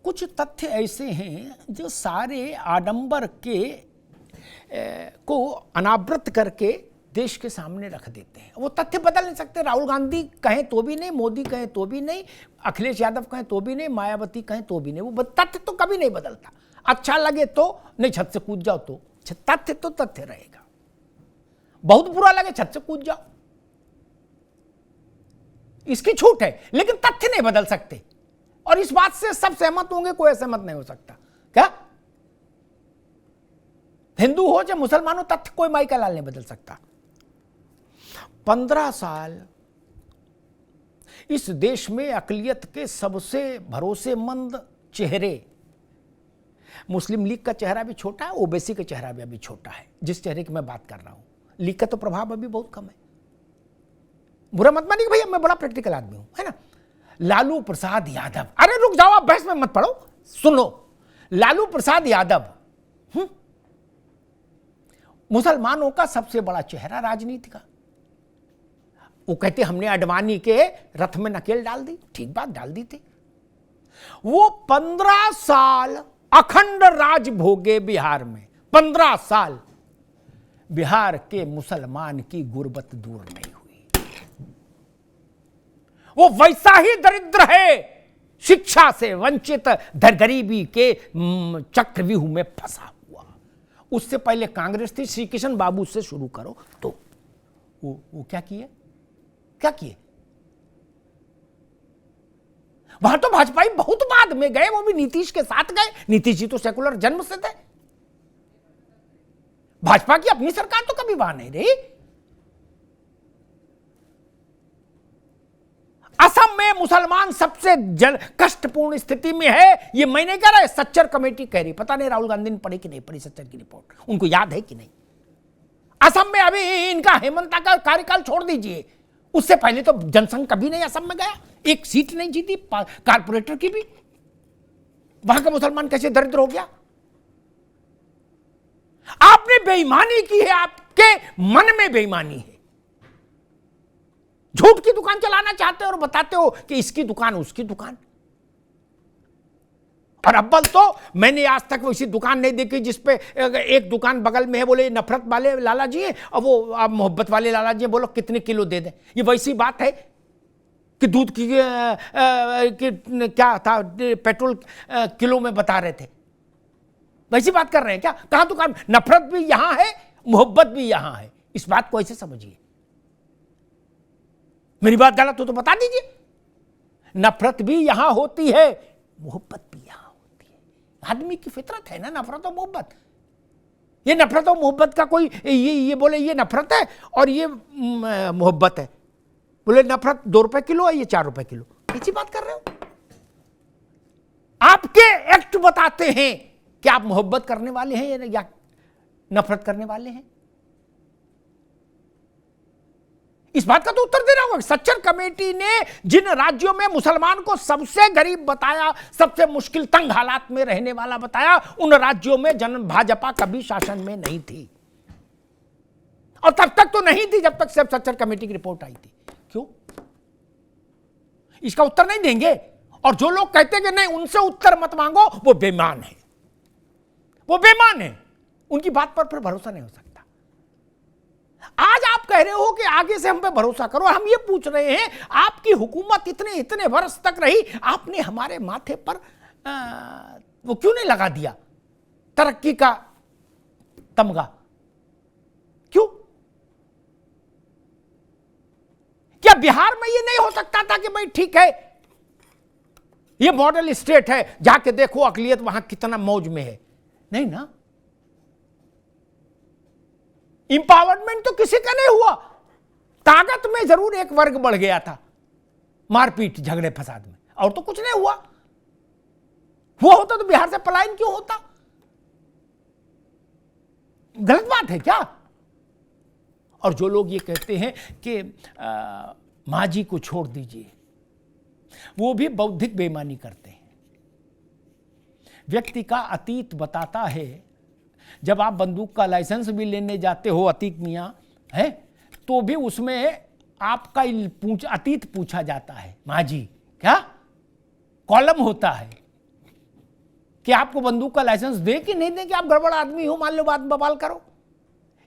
कुछ तथ्य ऐसे हैं जो सारे आडंबर के को अनावृत करके देश के सामने रख देते हैं। वो तथ्य बदल नहीं सकते। राहुल गांधी कहें तो भी नहीं, मोदी कहें तो भी नहीं, अखिलेश यादव कहें तो भी नहीं, मायावती कहें तो भी नहीं। वो तथ्य तो कभी नहीं बदलता। अच्छा लगे तो नहीं, छत से कूद जाओ तो तथ्य तो तथ्य रहेगा। बहुत बुरा लगे छत से कूद जाओ, इसकी छूट है, लेकिन तथ्य नहीं बदल सकते। और इस बात से सब सहमत होंगे, कोई असहमत नहीं हो सकता। क्या हिंदू हो चाहे मुसलमान हो, तथ्य कोई माई का लाल नहीं बदल सकता। 15 साल इस देश में अकलियत के सबसे भरोसेमंद चेहरे, मुस्लिम लीग का चेहरा भी छोटा है, ओबीसी का चेहरा भी अभी छोटा है। जिस चेहरे की मैं बात कर रहा हूं, लीग का तो प्रभाव अभी बहुत कम है। बुरा मत मानिए भैया, मैं बड़ा प्रैक्टिकल आदमी हूं, है ना। लालू प्रसाद यादव, अरे रुक जाओ, आप बहस में मत पड़ो, सुनो। लालू प्रसाद यादव मुसलमानों का सबसे बड़ा चेहरा राजनीति का। वो कहते हमने अडवाणी के रथ में नकेल डाल दी, ठीक बात, डाल दी थी। वो 15 साल अखंड राज भोगे बिहार में। 15 साल बिहार के मुसलमान की गुर्बत दूर नहीं हुई। वो वैसा ही दरिद्र है, शिक्षा से वंचित, गरीबी के चक्रव्यूह में फंसा हुआ। उससे पहले कांग्रेस थी, श्री किशन बाबू से शुरू करो तो वो क्या किए, क्या किए? वहां तो भाजपाई बहुत बाद में गए, वो भी नीतीश के साथ गए। नीतीश जी तो सेकुलर जन्म से थे। भाजपा की अपनी सरकार तो कभी वहां नहीं रही। असम में मुसलमान सबसे कष्टपूर्ण स्थिति में है, ये मैं नहीं कह रहा है, सच्चर कमेटी कह रही। पता नहीं राहुल गांधी ने पढ़ी कि नहीं पढ़ी सच्चर की रिपोर्ट, उनको याद है कि नहीं। असम में अभी इनका हेमंता का कार्यकाल छोड़ दीजिए, उससे पहले तो जनसंघ कभी नहीं असम में गया, एक सीट नहीं जीती कारपोरेटर की भी। वहां का मुसलमान कैसे दरिद्र हो गया? आपने बेईमानी की है, आपके मन में बेईमानी है। झूठ की दुकान चलाना चाहते हो और बताते हो कि इसकी दुकान उसकी दुकान। और अव्वल तो मैंने आज तक वैसी दुकान नहीं देखी जिसपे एक दुकान बगल में है, बोले नफरत वाले लाला जी हैं और वो आप मोहब्बत वाले लाला जी हैं, बोलो कितने किलो दे दें। ये वैसी बात है कि दूध की क्या था, पेट्रोल किलो में बता रहे थे, वैसी बात कर रहे हैं क्या? कहां दुकान? नफरत भी यहां है, मोहब्बत भी यहां है। इस बात को ऐसे समझिए। मेरी बात गलत हो तो बता दीजिए। नफरत भी यहां होती है, मोहब्बत भी यहां होती है। आदमी की फितरत है ना, नफरत और मोहब्बत। ये नफरत और मोहब्बत का कोई ये बोले ये नफरत है और ये मोहब्बत है, बोले नफरत 2 रुपए किलो है, ये 4 रुपए किलो, कैसी बात कर रहे हो? आपके एक्ट बताते हैं कि आप मोहब्बत करने वाले हैं या नफरत करने वाले हैं। इस बात का तो उत्तर देना होगा। सच्चर कमेटी ने जिन राज्यों में मुसलमान को सबसे गरीब बताया, सबसे मुश्किल तंग हालात में रहने वाला बताया, उन राज्यों में भाजपा कभी शासन में नहीं थी। और तब तक तो नहीं थी जब तक सिर्फ सच्चर कमेटी की रिपोर्ट आई थी। क्यों? इसका उत्तर नहीं देंगे। और जो लोग कहते कि नहीं उनसे उत्तर मत मांगो, वो बेईमान है, वो बेईमान है। उनकी बात पर फिर भरोसा नहीं हो सकता। आज आप कह रहे हो कि आगे से हम पे भरोसा करो। हम ये पूछ रहे हैं, आपकी हुकूमत इतने वर्ष तक रही, आपने हमारे माथे पर वो क्यों नहीं लगा दिया तरक्की का तमगा? क्यों? क्या बिहार में ये नहीं हो सकता था कि भाई ठीक है, ये मॉडल स्टेट है, जाके देखो अकलियत वहां कितना मौज में है? नहीं ना। इंपावरमेंट तो किसी का नहीं हुआ। ताकत में जरूर एक वर्ग बढ़ गया था, मारपीट झगड़े फसाद में, और तो कुछ नहीं हुआ। वो होता तो बिहार से पलायन क्यों होता? गलत बात है क्या? और जो लोग ये कहते हैं कि मांझी को छोड़ दीजिए, वो भी बौद्धिक बेईमानी करते हैं। व्यक्ति का अतीत बताता है। जब आप बंदूक का लाइसेंस भी लेने जाते हो अतीक मियां, है, तो भी उसमें आपका अतीत पूछा जाता है। मांझी क्या कॉलम होता है, कि आपको बंदूक का लाइसेंस दे कि नहीं दे कि आप गड़बड़ आदमी हो, मान लो बात बवाल करो।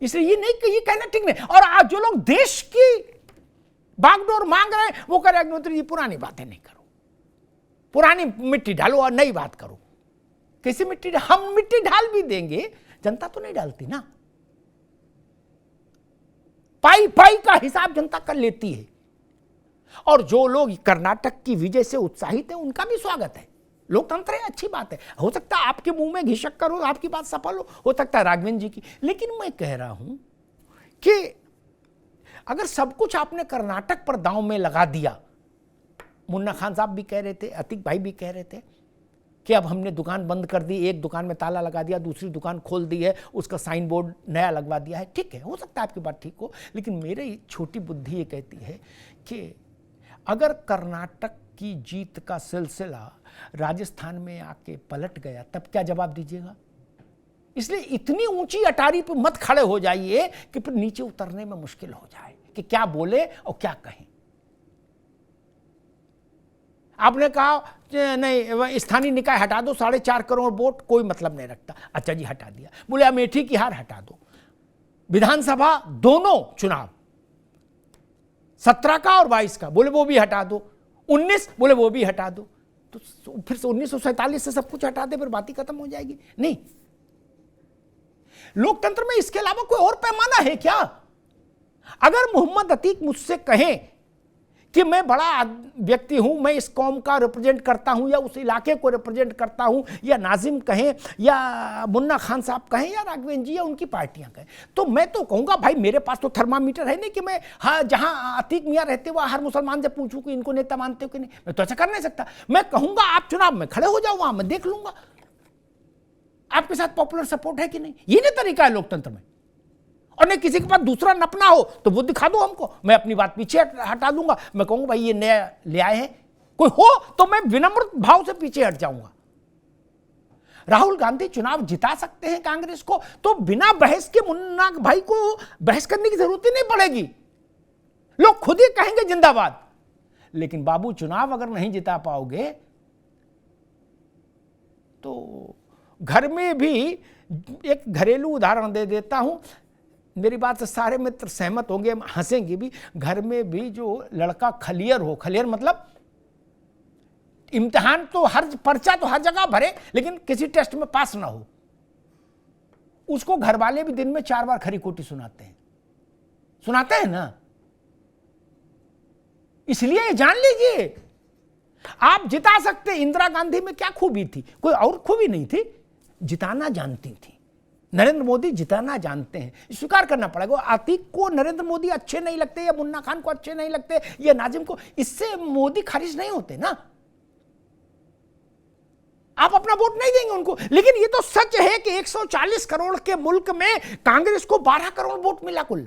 इसलिए ये नहीं, ये कहना ठीक नहीं। और आज जो लोग देश की बागडोर मांग रहे हैं वो कह रहे अग्निहोत्री जी पुरानी बातें नहीं करो, पुरानी मिट्टी डालो और नई बात करो। कैसे मिट्टी? हम मिट्टी डाल भी देंगे, जनता तो नहीं डालती ना। पाई पाई का हिसाब जनता कर लेती है। और जो लोग कर्नाटक की विजय से उत्साहित है उनका भी स्वागत है। लोकतंत्र है, अच्छी बात है। हो सकता है आपके मुंह में घी शक्कर हो, आपकी बात सफल हो सकता है राघवेंद्र जी की। लेकिन मैं कह रहा हूं कि अगर सब कुछ आपने कर्नाटक पर दांव में लगा दिया, मुन्ना खान साहब भी कह रहे थे, अतीक भाई भी कह रहे थे कि अब हमने दुकान बंद कर दी, एक दुकान में ताला लगा दिया, दूसरी दुकान खोल दी है, उसका साइन बोर्ड नया लगवा दिया है। ठीक है, हो सकता है आपकी बात ठीक हो, लेकिन मेरी छोटी बुद्धि ये कहती है कि अगर कर्नाटक की जीत का सिलसिला राजस्थान में आके पलट गया तब क्या जवाब दीजिएगा? इसलिए इतनी ऊंची अटारी पर मत खड़े हो जाइए कि फिर नीचे उतरने में मुश्किल हो जाए कि क्या बोले और क्या कहें। आपने कहा नहीं स्थानीय निकाय हटा दो, 4.5 करोड़ वोट कोई मतलब नहीं रखता। अच्छा जी हटा दिया। बोले अमेठी की हार हटा दो, विधानसभा दोनों चुनाव 17 का और 22 का, बोले वो भी हटा दो। 19 बोले वो भी हटा दो। तो फिर से 1947 से सब कुछ हटा दे, फिर बात ही खत्म हो जाएगी। नहीं, लोकतंत्र में इसके अलावा कोई और पैमाना है क्या? अगर मोहम्मद अतीक मुझसे कहें कि मैं बड़ा व्यक्ति हूं, मैं इस कौम का रिप्रेजेंट करता हूं या उस इलाके को रिप्रेजेंट करता हूं, या नाजिम कहें या मुन्ना खान साहब कहें या राघवेंद्र जी या उनकी पार्टियां कहें, तो मैं तो कहूंगा भाई मेरे पास तो थर्मामीटर है नहीं कि मैं जहां अतीक मियां रहते वहां हर मुसलमान से पूछूं कि इनको नेता मानते हो कि नहीं। मैं तो ऐसा कर नहीं सकता। मैं कहूंगा आप चुनाव में खड़े हो जाओ, वहां मैं देख लूंगा आपके साथ पॉपुलर सपोर्ट है कि नहीं। ये नहीं तरीका है लोकतंत्र में। और नहीं किसी के पास दूसरा नपना हो तो वो दिखा दो हमको, मैं अपनी बात पीछे हटा दूंगा। मैं कहूंगा भाई ये नया ले आए हैं, कोई हो तो मैं विनम्र भाव से पीछे हट जाऊंगा। राहुल गांधी चुनाव जिता सकते हैं कांग्रेस को, तो बिना बहस के मुन्ना भाई को बहस करने की जरूरत ही नहीं पड़ेगी, लोग खुद ही कहेंगे जिंदाबाद। लेकिन बाबू चुनाव अगर नहीं जिता पाओगे तो घर में भी, एक घरेलू उदाहरण दे देता हूं, मेरी बात से सारे मित्र सहमत होंगे, हंसेंगे भी। घर में भी जो लड़का खलियर हो, खलियर मतलब इम्तिहान तो हर पर्चा तो हर जगह भरे लेकिन किसी टेस्ट में पास ना हो, उसको घर वाले भी दिन में 4 बार खरी खोटी सुनाते हैं ना। इसलिए जान लीजिए आप जिता सकते। इंदिरा गांधी में क्या खूबी थी? कोई और खूबी नहीं थी, जिताना जानती थी। नरेंद्र मोदी जिताना जानते हैं, स्वीकार करना पड़ेगा। अतीक को नरेंद्र मोदी अच्छे नहीं लगते या मुन्ना खान को अच्छे नहीं लगते या नाजिम को, इससे मोदी खारिज नहीं होते ना। आप अपना वोट नहीं देंगे उनको। लेकिन ये तो सच है कि 140 करोड़ के मुल्क में कांग्रेस को 12 करोड़ वोट मिला कुल।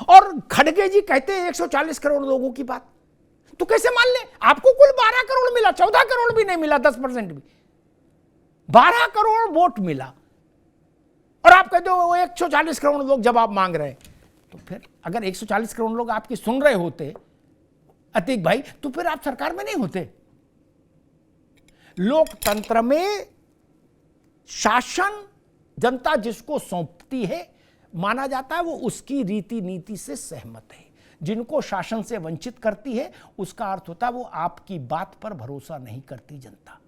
और खड़गे जी कहते हैं 140 करोड़ लोगों की बात, तो कैसे मान ले? आपको कुल 12 करोड़ मिला, 14 करोड़ भी नहीं मिला, 10% भी, 12 करोड़ वोट मिला। और आप कहते हो 140 करोड़ लोग जवाब मांग रहे हैं, तो फिर अगर 140 करोड़ लोग आपकी सुन रहे होते अतीक भाई, तो फिर आप सरकार में नहीं होते। लोकतंत्र में शासन जनता जिसको सौंपती है, माना जाता है वो उसकी रीति नीति से सहमत है। जिनको शासन से वंचित करती है उसका अर्थ होता है वो आपकी बात पर भरोसा नहीं करती जनता,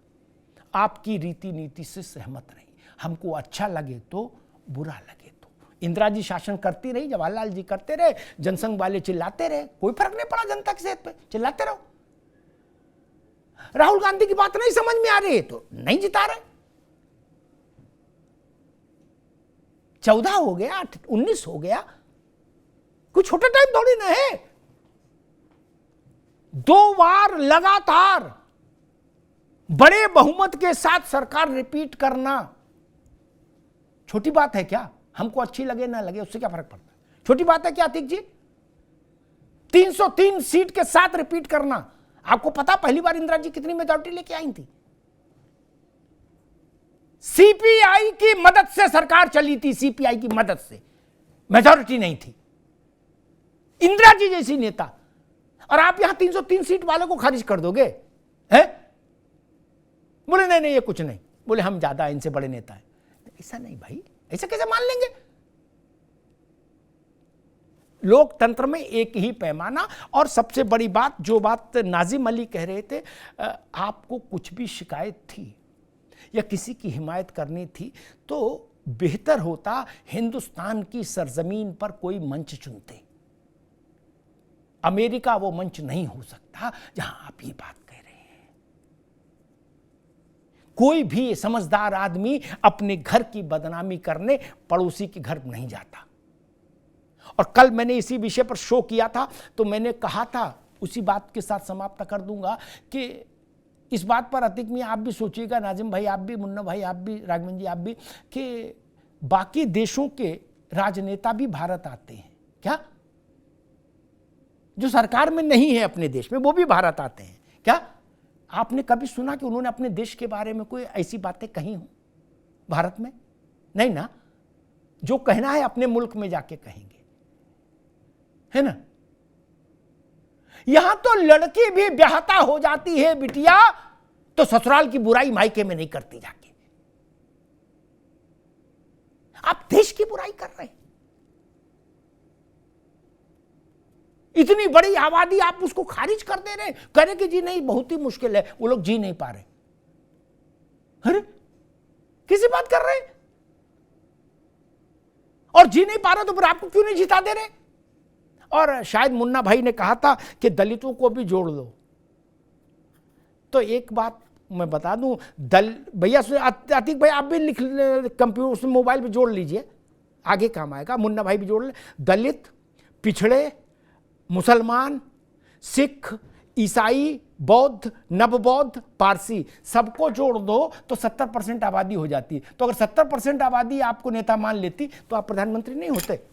आपकी रीति नीति से सहमत नहीं। हमको अच्छा लगे तो बुरा लगे तो। इंदिरा जी शासन करती रही, जवाहरलाल जी करते रहे, जनसंघ वाले चिल्लाते रहे, कोई फर्क नहीं पड़ा जनता की सेहत पे, चिल्लाते रहो। राहुल गांधी की बात नहीं समझ में आ रही है तो नहीं जिता रहे। 14 हो गया, 19 हो गया, कोई छोटा टाइम थोड़ी ना है। 2 बार लगातार बड़े बहुमत के साथ सरकार रिपीट करना छोटी बात है क्या? हमको अच्छी लगे ना लगे उससे क्या फर्क पड़ता है? छोटी बात है क्या अतीक जी? 303 सीट के साथ रिपीट करना। आपको पता पहली बार इंदिरा जी कितनी मेजॉरिटी लेके आई थी? सीपीआई की मदद से सरकार चली थी, सीपीआई की मदद से, मेजॉरिटी नहीं थी। इंदिरा जी जैसी नेता, और आप यहां 303 सीट वाले को खारिज कर दोगे? है बोले नहीं नहीं ये कुछ नहीं, बोले हम ज्यादा इनसे बड़े नेता हैं। ऐसा नहीं भाई, ऐसा कैसे मान लेंगे? लोकतंत्र में एक ही पैमाना। और सबसे बड़ी बात, जो बात नाजिम अली कह रहे थे, आपको कुछ भी शिकायत थी या किसी की हिमायत करनी थी तो बेहतर होता हिंदुस्तान की सरजमीन पर कोई मंच चुनते। अमेरिका वो मंच नहीं हो सकता जहां आप ये बात कह रहे हैं। कोई भी समझदार आदमी अपने घर की बदनामी करने पड़ोसी के घर नहीं जाता। और कल मैंने इसी विषय पर शो किया था, तो मैंने कहा था, उसी बात के साथ समाप्त कर दूंगा कि इस बात पर अतीक मियां आप भी सोचिएगा, नाजिम भाई आप भी, मुन्ना भाई आप भी, राघवन जी आप भी, कि बाकी देशों के राजनेता भी भारत आते हैं क्या? जो सरकार में नहीं है अपने देश में, वो भी भारत आते हैं क्या? आपने कभी सुना कि उन्होंने अपने देश के बारे में कोई ऐसी बातें कही हो भारत में? नहीं ना। जो कहना है अपने मुल्क में जाके कहेंगे, है ना। यहां तो लड़की भी ब्याहता हो जाती है बिटिया, तो ससुराल की बुराई मायके में नहीं करती जाके। आप देश की बुराई कर रहे हैं। इतनी बड़ी आबादी आप उसको खारिज कर दे रहे हैं, कह रहे कि जी नहीं बहुत ही मुश्किल है, वो लोग जी नहीं पा रहे। अरे किसी बात कर रहे हैं? और जी नहीं पा रहे तो फिर आपको क्यों नहीं जिता दे रहे? और शायद मुन्ना भाई ने कहा था कि दलितों को भी जोड़ लो। तो एक बात मैं बता दूं, भैया अतीक भाई आप भी लिख कंप्यूटर मोबाइल पे जोड़ लीजिए, आगे काम आएगा। मुन्ना भाई भी जोड़ ले। दलित, पिछड़े, मुसलमान, सिख, ईसाई, बौद्ध, नवबौद्ध, पारसी, सबको जोड़ दो तो 70% आबादी हो जाती है। तो अगर 70% आबादी आपको नेता मान लेती तो आप प्रधानमंत्री नहीं होते।